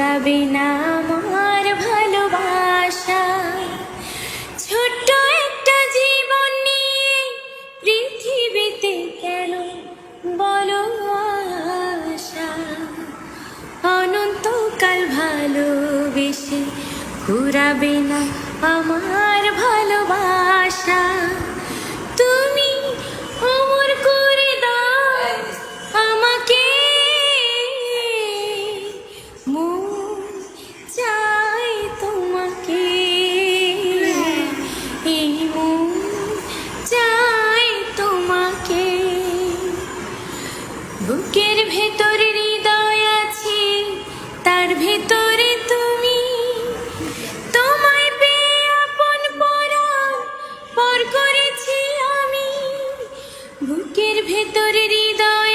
ফুরাবে না আমার ভালোবাসা। ছোট্ট একটা জীবন নিয়ে পৃথিবীতে কেন বলো আশা? অনন্তকাল ভালোবেসে ফুরাবে না আমার ভালোবাসা। তুমি অমর করে দাও আমাকে, মন চাই তোমাকে, এই মন চাই তোমাকে। বুকের ভেতর হৃদয় আছে, তার ভেতরে তুমি, তোমায় পেয়ে আপন পরাণ পর করেছি আমি। বুকের ভেতর হৃদয়